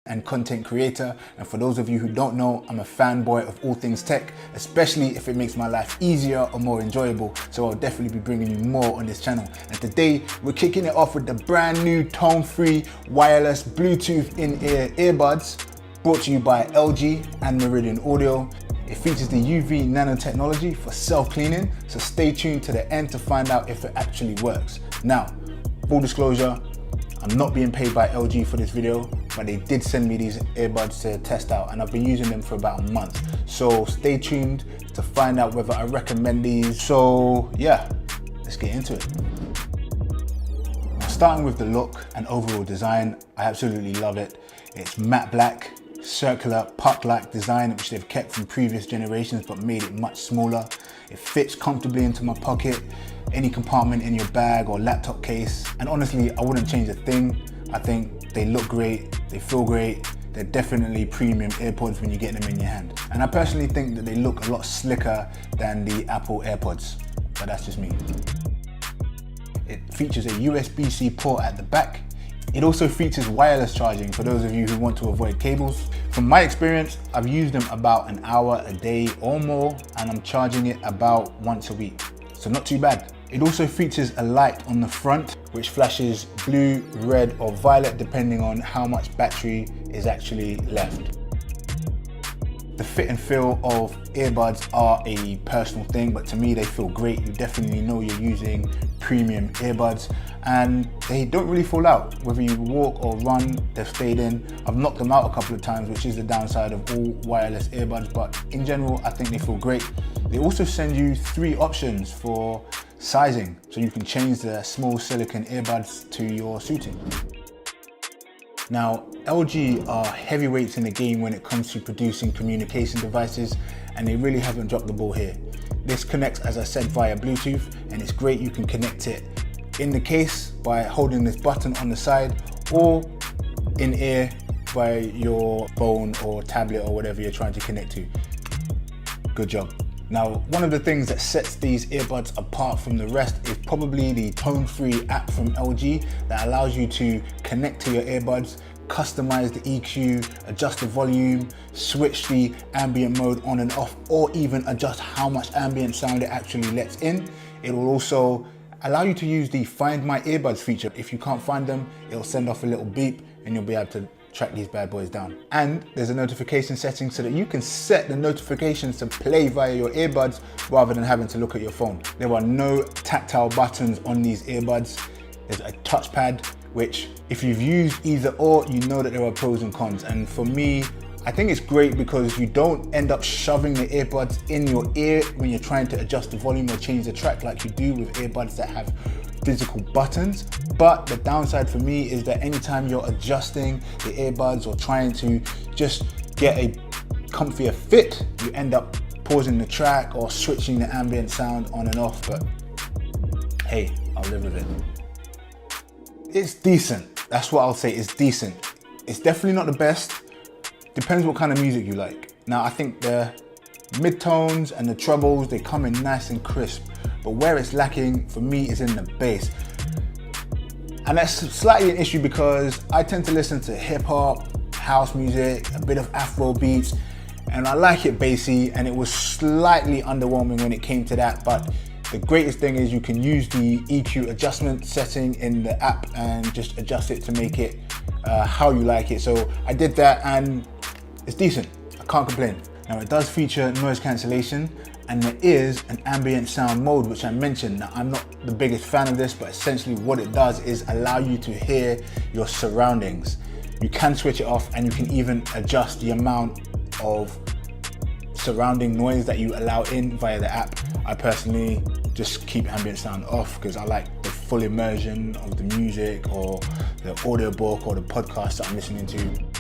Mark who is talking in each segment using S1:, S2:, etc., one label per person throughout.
S1: and content creator, and for those of you who don't know, I'm a fanboy of all things tech, especially if it makes my life easier or more enjoyable, so I'll definitely be bringing you more on this channel. And today we're kicking it off with the brand new tone-free wireless Bluetooth in-ear earbuds brought to you by LG and Meridian Audio. It features the UV nanotechnology for self-cleaning, so stay tuned to the end to find out if it actually works. Now, full disclosure, I'm not being paid by LG for this video, but they did send me these earbuds to test out and I've been using them for about a month. So stay tuned to find out whether I recommend these. So yeah, let's get into it. Now, starting with the look and overall design, I absolutely love it. It's matte black, circular puck-like design, which they've kept from previous generations but made it much smaller. It fits comfortably into my pocket, any compartment in your bag or laptop case, and honestly I wouldn't change a thing. I think they look great, they feel great, they're definitely premium AirPods when you get them in your hand. And I personally think that they look a lot slicker than the Apple AirPods, but that's just me. It features a USB-C port at the back. It also features wireless charging for those of you who want to avoid cables. From my experience, I've used them about an hour a day or more, and I'm charging it about once a week, so not too bad. It also features a light on the front which flashes blue, red or violet depending on how much battery is actually left. The fit and feel of earbuds are a personal thing, but to me they feel great. You definitely know you're using premium earbuds and they don't really fall out. Whether you walk or run, they've stayed in. I've knocked them out a couple of times, which is the downside of all wireless earbuds, but in general I think they feel great. They also send you 3 options for sizing, so you can change the small silicone earbuds to your suiting. Now, LG are heavyweights in the game when it comes to producing communication devices, and they really haven't dropped the ball here. This connects, as I said, via Bluetooth, and it's great. You can connect it in the case by holding this button on the side, or in ear by your phone or tablet or whatever you're trying to connect to. Good job. Now, one of the things that sets these earbuds apart from the rest is probably the tone-free app from LG that allows you to connect to your earbuds, customize the EQ, adjust the volume, switch the ambient mode on and off, or even adjust how much ambient sound it actually lets in. It will also allow you to use the Find My Earbuds feature. If you can't find them, it'll send off a little beep and you'll be able to track these bad boys down. And there's a notification setting so that you can set the notifications to play via your earbuds rather than having to look at your phone. There are no tactile buttons on these earbuds. There's a touchpad, which if you've used either or, you know that there are pros and cons. And for me, I think it's great because you don't end up shoving the earbuds in your ear when you're trying to adjust the volume or change the track like you do with earbuds that have physical buttons. But the downside for me is that anytime you're adjusting the earbuds or trying to just get a comfier fit, you end up pausing the track or switching the ambient sound on and off. But hey, I'll live with it. It's decent. That's what I'll say, it's decent. It's definitely not the best. Depends what kind of music you like. Now, I think the mid-tones and the trebles, they come in nice and crisp, but where it's lacking for me is in the bass. And that's slightly an issue because I tend to listen to hip hop, house music, a bit of Afro beats, and I like it bassy, and it was slightly underwhelming when it came to that. But the greatest thing is you can use the EQ adjustment setting in the app and just adjust it to make it how you like it. So I did that and it's decent, I can't complain. Now, it does feature noise cancellation and there is an ambient sound mode, which I mentioned. Now, I'm not the biggest fan of this, but essentially what it does is allow you to hear your surroundings. You can switch it off and you can even adjust the amount of surrounding noise that you allow in via the app. I personally just keep ambient sound off because I like the full immersion of the music or the audiobook or the podcast that I'm listening to.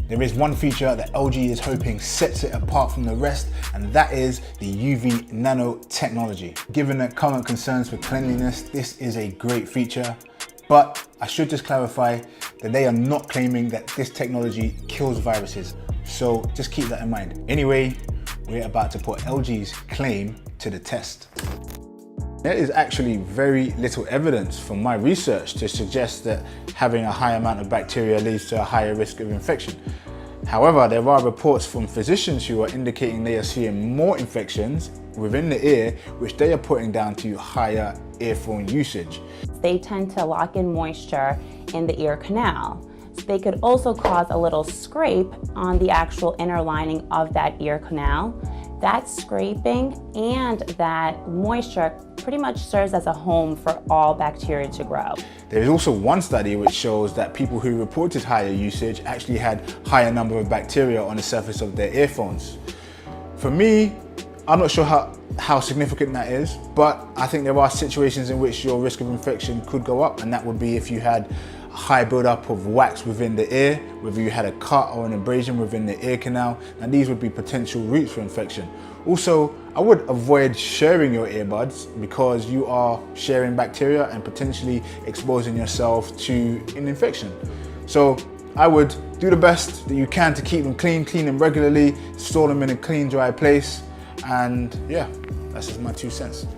S1: There is one feature that LG is hoping sets it apart from the rest, and that is the UV nanotechnology. Given the current concerns for cleanliness, this is a great feature, but I should just clarify that they are not claiming that this technology kills viruses. So just keep that in mind. Anyway, we're about to put LG's claim to the test. There is actually very little evidence from my research to suggest that having a high amount of bacteria leads to a higher risk of infection. However, there are reports from physicians who are indicating they are seeing more infections within the ear, which they are putting down to higher earphone usage.
S2: They tend to lock in moisture in the ear canal. So they could also cause a little scrape on the actual inner lining of that ear canal. That scraping and that moisture pretty much serves as a home for all bacteria to grow.
S1: There is also one study which shows that people who reported higher usage actually had higher number of bacteria on the surface of their earphones. For me, I'm not sure how significant that is, but I think there are situations in which your risk of infection could go up, and that would be if you had a high buildup of wax within the ear, whether you had a cut or an abrasion within the ear canal, and these would be potential routes for infection. Also, I would avoid sharing your earbuds because you are sharing bacteria and potentially exposing yourself to an infection. So I would do the best that you can to keep them clean them regularly, store them in a clean, dry place, and yeah, that's just my 2 cents.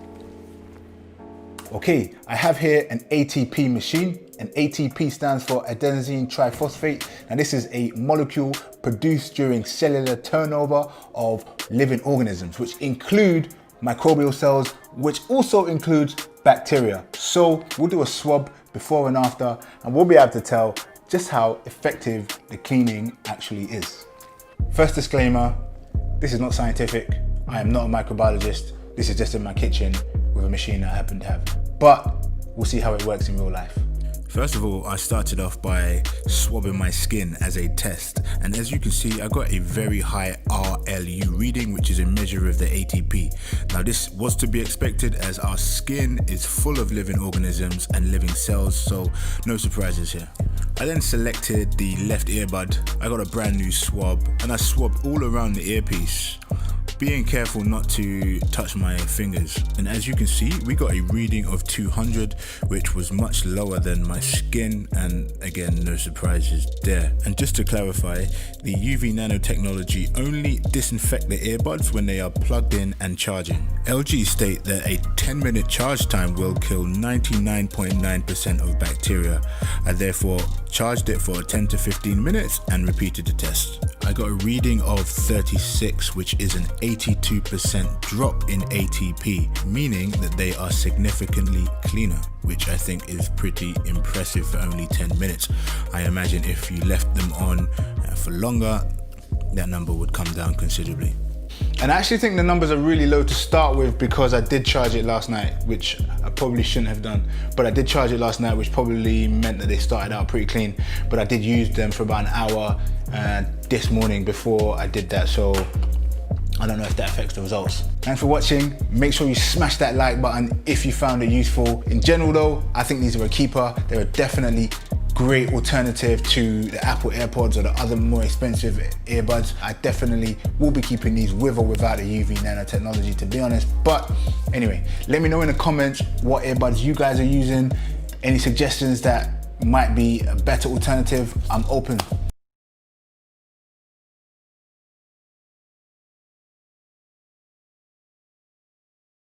S1: Okay, I have here an ATP machine. And ATP stands for adenosine triphosphate. And this is a molecule produced during cellular turnover of living organisms, which include microbial cells, which also includes bacteria. So we'll do a swab before and after, and we'll be able to tell just how effective the cleaning actually is. First disclaimer, this is not scientific. I am not a microbiologist. This is just in my kitchen with a machine I happen to have. But we'll see how it works in real life.
S3: First of all, I started off by swabbing my skin as a test, and as you can see, I got a very high RLU reading, which is a measure of the ATP. Now this was to be expected as our skin is full of living organisms and living cells, so no surprises here. I then selected the left earbud. I got a brand new swab and I swabbed all around the earpiece, being careful not to touch my fingers. And as you can see, we got a reading of 200, which was much lower than my skin, and again, no surprises there. And just to clarify, the UV nanotechnology only disinfect the earbuds when they are plugged in and charging. LG state that a 10-minute charge time will kill 99.9% of bacteria. I therefore charged it for 10 to 15 minutes and repeated the test. I got a reading of 36, which is an 82% drop in ATP, meaning that they are significantly cleaner, which I think is pretty impressive for only 10 minutes. I imagine if you left them on for longer, that number would come down considerably.
S1: And I actually think the numbers are really low to start with because I did charge it last night, which I probably shouldn't have done. But I did charge it last night, which probably meant that they started out pretty clean. But I did use them for about an hour this morning before I did that. So I don't know if that affects the results. Thanks for watching. Make sure you smash that like button if you found it useful. In general though, I think these are a keeper. They're definitely great alternative to the Apple AirPods or the other more expensive earbuds. I definitely will be keeping these with or without the UV nanotechnology, to be honest. But anyway, let me know in the comments what earbuds you guys are using, any suggestions that might be a better alternative. I'm open.